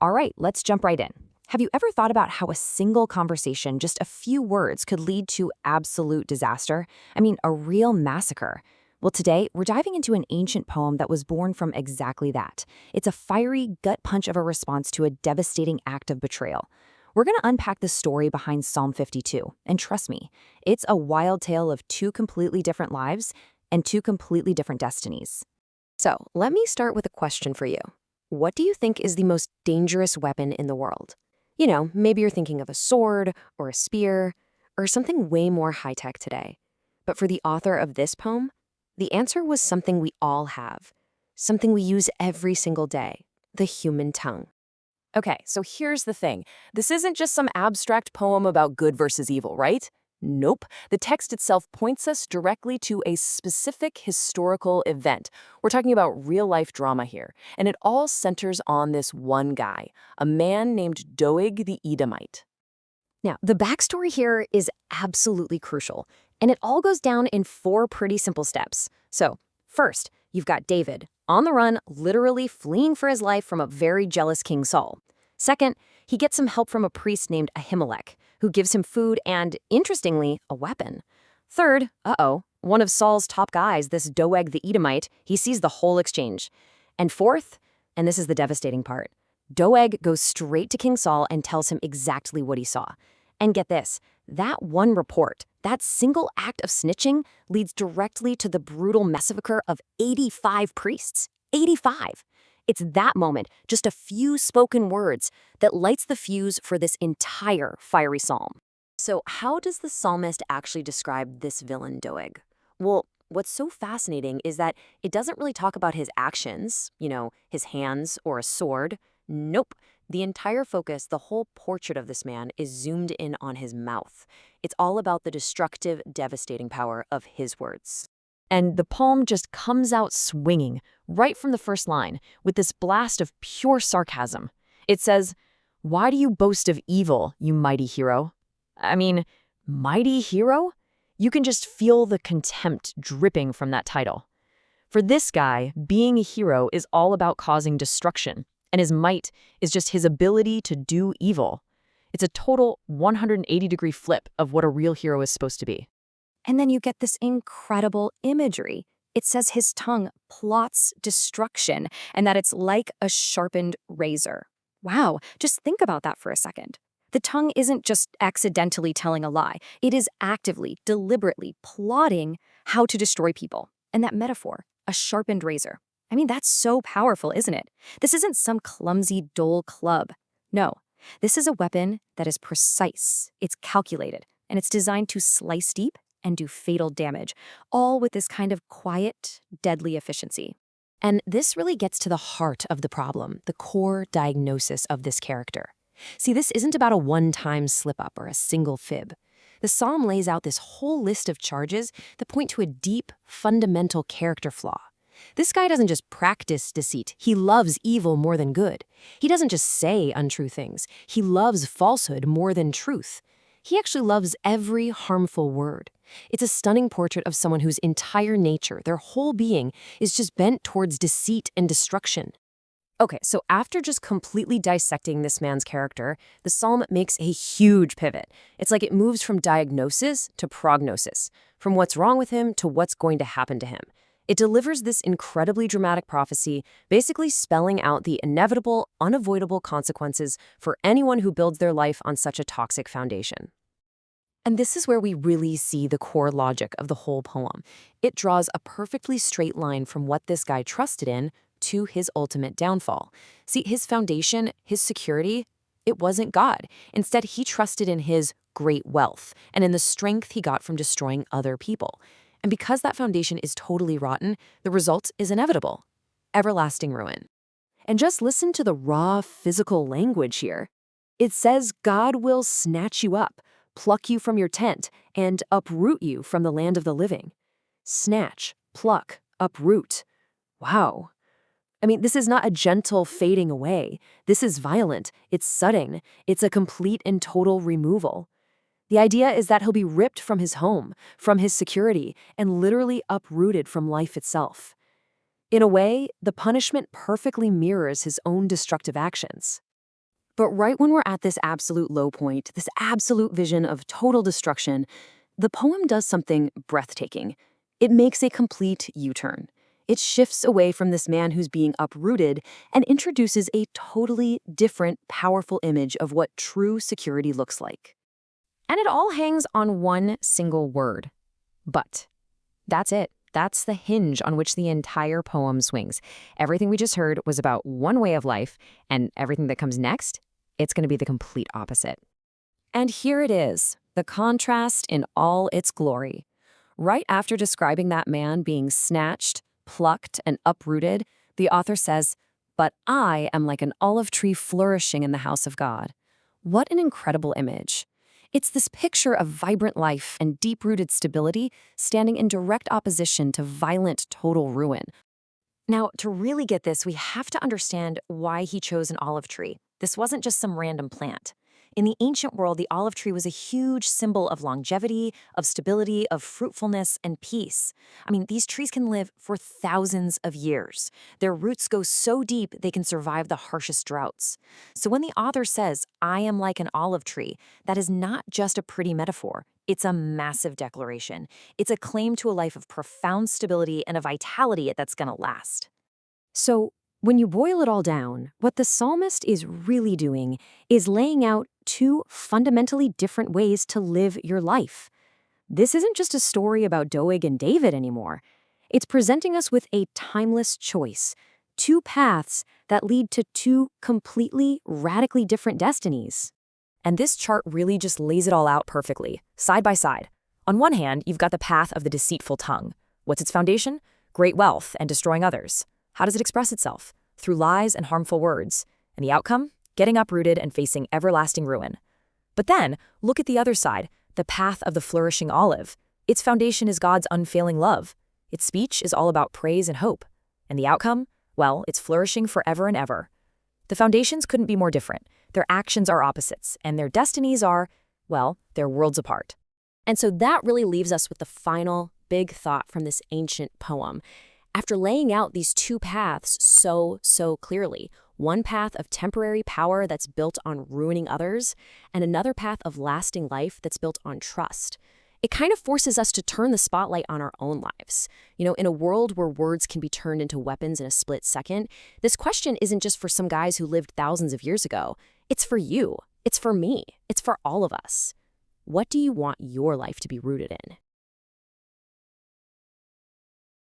All right, let's jump right in. Have you ever thought about how a single conversation, just a few words, could lead to absolute disaster? I mean, a real massacre. Well, today, we're diving into an ancient poem that was born from exactly that. It's a fiery gut punch of a response to a devastating act of betrayal. We're going to unpack the story behind Psalm 52, and trust me, it's a wild tale of two completely different lives and two completely different destinies. So, let me start with a question for you. What do you think is the most dangerous weapon in the world? Maybe you're thinking of a sword or a spear or something way more high-tech today. But for the author of this poem, the answer was something we all have, something we use every single day, the human tongue. Okay, so here's the thing. This isn't just some abstract poem about good versus evil, right? Nope. The text itself points us directly to a specific historical event. We're talking about real-life drama here, and it all centers on this one guy, a man named Doeg the Edomite. Now, the backstory here is absolutely crucial, and it all goes down in four pretty simple steps. So, first, you've got David, on the run, literally fleeing for his life from a very jealous King Saul. Second, he gets some help from a priest named Ahimelech, who gives him food and, interestingly, a weapon. Third, one of Saul's top guys, this Doeg the Edomite, he sees the whole exchange. And fourth, and this is the devastating part, Doeg goes straight to King Saul and tells him exactly what he saw. And get this, that one report, that single act of snitching, leads directly to the brutal massacre of 85 priests. 85! It's that moment, just a few spoken words, that lights the fuse for this entire fiery psalm. So how does the psalmist actually describe this villain Doeg? Well, what's so fascinating is that it doesn't really talk about his actions, his hands or a sword. Nope. The entire focus, the whole portrait of this man, is zoomed in on his mouth. It's all about the destructive, devastating power of his words. And the poem just comes out swinging, right from the first line, with this blast of pure sarcasm. It says, "Why do you boast of evil, you mighty hero?" I mean, mighty hero? You can just feel the contempt dripping from that title. For this guy, being a hero is all about causing destruction, and his might is just his ability to do evil. It's a total 180-degree flip of what a real hero is supposed to be. And then you get this incredible imagery. It says his tongue plots destruction and that it's like a sharpened razor. Wow, just think about that for a second. The tongue isn't just accidentally telling a lie. It is actively, deliberately plotting how to destroy people. And that metaphor, a sharpened razor. I mean, that's so powerful, isn't it? This isn't some clumsy, dull club. No, this is a weapon that is precise, it's calculated, and it's designed to slice deep and do fatal damage, all with this kind of quiet, deadly efficiency. And this really gets to the heart of the problem, the core diagnosis of this character. See, this isn't about a one-time slip-up or a single fib. The psalm lays out this whole list of charges that point to a deep, fundamental character flaw. This guy doesn't just practice deceit, he loves evil more than good. He doesn't just say untrue things, he loves falsehood more than truth. He actually loves every harmful word. It's a stunning portrait of someone whose entire nature, their whole being, is just bent towards deceit and destruction. Okay, so after just completely dissecting this man's character, the psalm makes a huge pivot. It's like it moves from diagnosis to prognosis, from what's wrong with him to what's going to happen to him. It delivers this incredibly dramatic prophecy, basically spelling out the inevitable, unavoidable consequences for anyone who builds their life on such a toxic foundation. And this is where we really see the core logic of the whole poem. It draws a perfectly straight line from what this guy trusted in to his ultimate downfall. See, his foundation, his security, it wasn't God. Instead, he trusted in his great wealth and in the strength he got from destroying other people. And because that foundation is totally rotten, the result is inevitable: everlasting ruin. And just listen to the raw physical language here. It says God will snatch you up, pluck you from your tent, and uproot you from the land of the living. Snatch, pluck, uproot. Wow. I mean, this is not a gentle fading away. This is violent. It's sudden. It's a complete and total removal. The idea is that he'll be ripped from his home, from his security, and literally uprooted from life itself. In a way, the punishment perfectly mirrors his own destructive actions. But right when we're at this absolute low point, this absolute vision of total destruction, the poem does something breathtaking. It makes a complete U-turn. It shifts away from this man who's being uprooted and introduces a totally different, powerful image of what true security looks like. And it all hangs on one single word: but. That's it. That's the hinge on which the entire poem swings. Everything we just heard was about one way of life, and everything that comes next, it's going to be the complete opposite. And here it is, the contrast in all its glory. Right after describing that man being snatched, plucked, and uprooted, the author says, "But I am like an olive tree flourishing in the house of God." What an incredible image. It's this picture of vibrant life and deep-rooted stability standing in direct opposition to violent, total ruin. Now, to really get this, we have to understand why he chose an olive tree. This wasn't just some random plant. In the ancient world, the olive tree was a huge symbol of longevity, of stability, of fruitfulness, and peace. I mean, these trees can live for thousands of years. Their roots go so deep they can survive the harshest droughts. So when the author says, "I am like an olive tree," that is not just a pretty metaphor. It's a massive declaration. It's a claim to a life of profound stability and a vitality that's going to last. So, when you boil it all down, what the psalmist is really doing is laying out two fundamentally different ways to live your life. This isn't just a story about Doeg and David anymore. It's presenting us with a timeless choice, two paths that lead to two completely, radically different destinies. And this chart really just lays it all out perfectly, side by side. On one hand, you've got the path of the deceitful tongue. What's its foundation? Great wealth and destroying others. How does it express itself? Through lies and harmful words. And the outcome? Getting uprooted and facing everlasting ruin. But then, look at the other side, the path of the flourishing olive. Its foundation is God's unfailing love. Its speech is all about praise and hope. And the outcome? Well, it's flourishing forever and ever. The foundations couldn't be more different. Their actions are opposites, and their destinies are, well, they're worlds apart. And so that really leaves us with the final big thought from this ancient poem. After laying out these two paths so clearly, one path of temporary power that's built on ruining others, and another path of lasting life that's built on trust, it kind of forces us to turn the spotlight on our own lives. In a world where words can be turned into weapons in a split second, this question isn't just for some guys who lived thousands of years ago. It's for you. It's for me. It's for all of us. What do you want your life to be rooted in?